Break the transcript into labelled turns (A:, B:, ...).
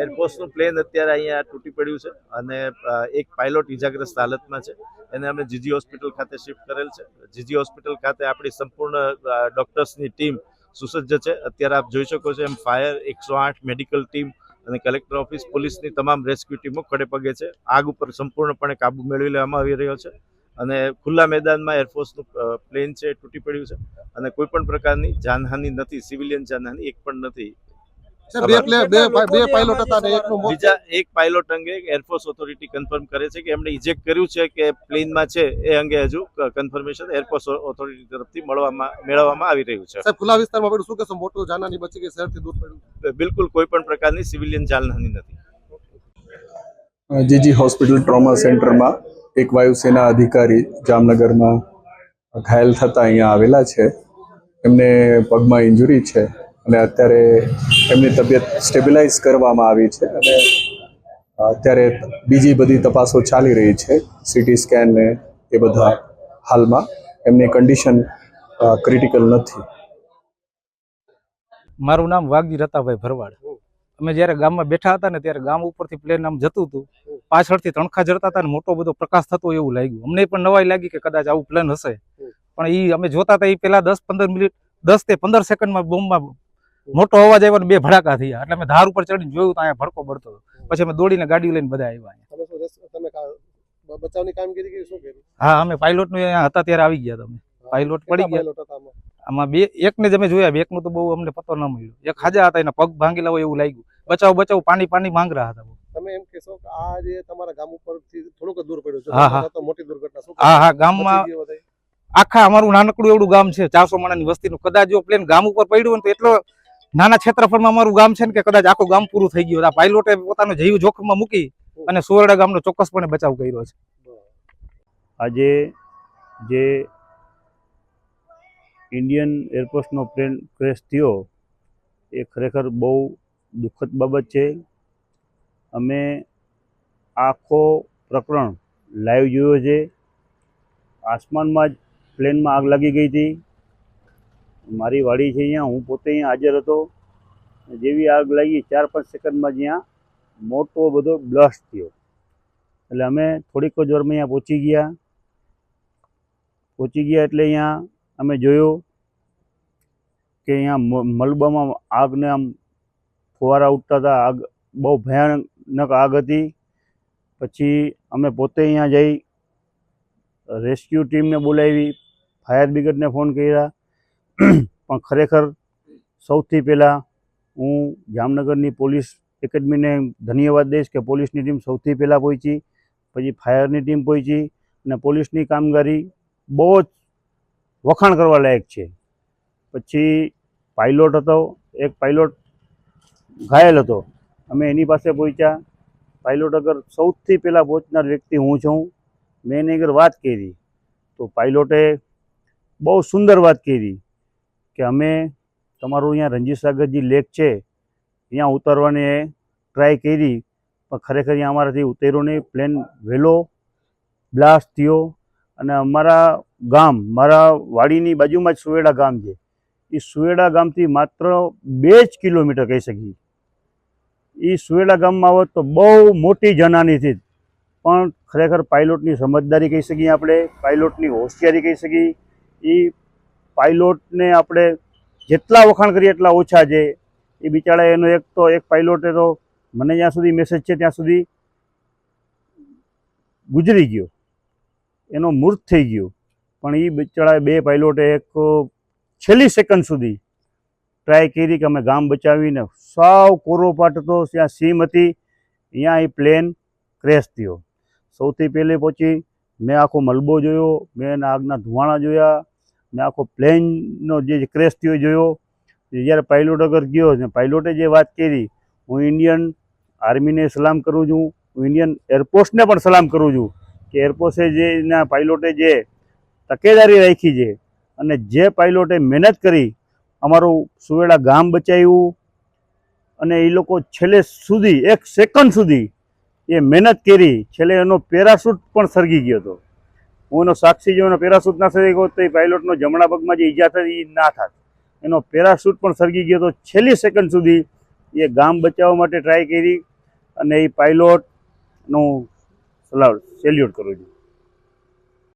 A: એરફોર્સનું plane અત્યારે અહીંયા તૂટી પડ્યું છે અને એક પાયલોટ ઇજાગ્રસ્ત હાલતમાં છે. એને અમે જીજી હોસ્પિટલ ખાતે શિફ્ટ કરેલ છે. જીજી હોસ્પિટલ ખાતે આપણી સંપૂર્ણ ડોક્ટર્સની ટીમ સુસજ્જ છે. અત્યારે આપ જોઈ શકો છો એમ ફાયર 108 મેડિકલ ટીમ અને કલેક્ટર ઓફિસ પોલીસની તમામ રેસ્ક્યુ ટીમો ખડે પગે છે. આગ ઉપર સંપૂર્ણપણે કાબુ મેળવી લેવામાં આવી રહ્યો છે અને ખુલ્લા મેદાનમાં એરફોર્સનું પ્લેન છે તૂટી પડ્યું છે અને કોઈ પણ પ્રકારની જાનહાનિ નથી, સિવિલિયન જાનહાનિ એક પણ નથી. બીજા એક પાયલોટ અંગે એરફોર્સ ઓથોરિટી કન્ફર્મ કરે છે કે એમણે ઇજેક્ટ કર્યું છે કે પ્લેનમાં છે એ અંગે હજુ કન્ફર્મેશન એરફોર્સ ઓથોરિટી તરફથી મેળવવામાં આવી રહ્યું છે.
B: ખુલ્લા વિસ્તારમાં પડ્યું, શું કહેશો? મોટું જાનહાનિ બચી ગઈ, શહેરથી દૂર પડ્યું?
A: બિલકુલ કોઈ પણ પ્રકારની સિવિલિયન જાનહાનિ નથી.
C: જીજી હોસ્પિટલ ટ્રોમા સેન્ટરમાં એક વાયુસેના અધિકારી જામનગરમાં ઘાયલ થતા અહીંયા આવેલા છે. એમને પગમાં ઇન્જુરી છે અને અત્યારે એમની તબિયત સ્ટેબિલાઇઝ કરવામાં આવી છે અને અત્યારે બીજી બધી તપાસો ચાલી રહી છે, સીટી સ્કેન ને એ બધા. હાલમાં એમની કન્ડિશન ક્રિટિકલ નથી.
D: મારું નામ વાઘજી રતાભાઈ ભરવાડ. અમે જ્યારે ગામમાં બેઠા હતા ને ત્યારે ગામ ઉપરથી પ્લેન આમ જતું હતું, પાછળથી તણખા જડતા હતા ને મોટો બધો પ્રકાશ થતો એવું લાગ્યું. અમને પણ નવાઈ લાગી કે કદાચ આવું પ્લેન હશે, પણ એ અમે જોતા હતા એ પેલા 10-15 મિનિટ 10 થી 15 સેકન્ડમાં બોમ્બમાં મોટો અવાજ આવ્યો ને 2 ભડાકા થયા. એટલે અમે ધાર ઉપર ચડીને જોયું તો અહીંયા ભડકો બળતો હતો. પછી અમે દોડીને ગાડી લઈને બધા આવ્યા. હા, અમે પાયલોટ નું અહીંયા હતા ત્યારે આવી ગયા. તમે પાયલોટ પડી ગયા. આમાં એકને જ અમે જોયા, એકનું તો બહુ અમને પતો ન મળ્યો. એક હાજા હતા, એના પગ ભાંગેલા હોય એવું લાગ્યું. બચાવ પાણી માંગ રહ્યા હતા.
B: તમે એમ કહેશો કે આ જે તમારા ગામ ઉપરથી થોડુંક દૂર પડ્યું છે, તો મોટી દુર્ઘટના?
D: હા, ગામમાં આખા અમારું નાનકડું એવડું ગામ છે, 400 માણસની વસ્તીનું. કદાચ જો પ્લેન ગામ ઉપર પડ્યું હોય તો એટલો નાના ક્ષેત્રફળમાં અમારું ગામ છે ને કે કદાચ આખું ગામ પૂરું થઈ ગયું. આ પાયલોટે પોતાનો જીવ જોખમમાં મૂકી અને સુવરડા ગામનો ચોક્કસપણે બચાવ કર્યો છે.
E: આજે જે ઇન્ડિયન એરફોર્સનો પ્લેન ક્રેશ થયો એ ખરેખર બહુ દુઃખદ બાબત છે. અમે આખો પ્રકરણ લાઈવ જોયો છે. આસમાનમાં જ પ્લેનમાં આગ લાગી ગઈ હતી. મારી વાડી છે અહીંયા, હું પોતે અહીંયા હાજર હતો. જેવી આગ લાગી 4-5 સેકન્ડમાં જ્યાં મોટો બધો બ્લાસ્ટ થયો. એટલે અમે થોડીક જ વારમાં અહીંયા પહોંચી ગયા એટલે અહીંયા અમે જોયું કે અહીંયા મલબામાં આગને આમ ફુવારા ઉઠતા હતા. આગ બહુ ભયાનક આગ હતી. પછી અમે પોતે અહીંયા જઈ રેસ્ક્યુ ટીમને બોલાવી, ફાયર બ્રિગેડને ફોન કર્યા. પણ ખરેખર સૌથી પહેલાં હું જામનગરની પોલીસ એકેડમીને ધન્યવાદ દઈશ કે પોલીસની ટીમ સૌથી પહેલાં પહોંચી, પછી ફાયરની ટીમ પહોંચી અને પોલીસની કામગીરી બહુ જ વખાણ કરવા લાયક છે. પછી પાયલોટ હતો, એક પાયલોટ ઘાયલ હતો, અમે એની પાસે પહોંચ્યા. પાયલોટ અગર સૌથી પહેલાં પહોંચનાર વ્યક્તિ હું છું. મેં એની આગળ વાત કરી તો પાયલોટે બહુ સુંદર વાત કરી કે અમે તમારું અહીંયા રણજીતસાગરજી લેક છે અહીંયા ઉતારવાની ટ્રાય કરી, પણ ખરેખર અહીંયા અમારાથી ઉતર્યો નહીં. પ્લેન વહેલો બ્લાસ્ટ થયો અને અમારા ગામ, મારા વાડીની બાજુમાં જ સુવેડા ગામ છે. એ સુવેડા ગામથી માત્ર 2 જ કિલોમીટર કહી શકીએ. એ સુવેડા ગામમાં આવત તો બહુ મોટી જાનહાનિ થઈ. પણ ખરેખર પાયલોટની સમજદારી કહી શકીએ, આપણે પાયલોટની હોશિયારી કહી શકીએ. એ પાયલોટને આપણે જેટલા વખાણ કરીએ એટલા ઓછા છે. એ બિચારા એનો એક પાયલોટે તો મને જ્યાં સુધી મેસેજ છે ત્યાં સુધી ગુજરી ગયો, એનો મૃત થઈ ગયો. પણ એ બિચારા 2 પાયલોટે એક છેલ્લી સેકન્ડ સુધી ટ્રાય કરી કે અમે ગામ બચાવીને, સાવ કોરો પાટ હતો, ત્યાં સીમ હતી, અહીંયા એ પ્લેન ક્રેશ થયો. સૌથી પહેલે પહોંચી મેં આખો મલબો જોયો, મેં એના આગના ધુવાણા જોયા, મેં આખો પ્લેનનો જે ક્રેશ થયો જોયો. જ્યારે પાયલોટ આગળ ગયો ને પાયલોટે જે વાત કરી, હું ઇન્ડિયન આર્મીને સલામ કરું છું, હું ઇન્ડિયન એરફોર્સને પણ સલામ કરું છું કે એરફોર્સે જે એના પાયલોટે જે તકેદારી રાખી છે અને જે પાયલોટે મહેનત કરી અમારું સુવેડા ગામ બચાવ્યું અને એ લોકો છેલ્લે સુધી 1 સેકન્ડ સુધી એ મહેનત કરી. છેલ્લે એનો પેરાશૂટ પણ સળગી ગયો હતો. હું એનો સાક્ષી જો એનો પેરાશૂટ ના સળગી ગયો તો એ પાયલોટનો જમણા પગમાં જે ઈજા થઈ એ ના થાત. એનો પેરાશૂટ પણ સળગી ગયો હતો. છેલ્લી સેકન્ડ સુધી એ ગામ બચાવવા માટે ટ્રાય કરી અને એ પાયલોટનું સેલ્યુટ કરું છું.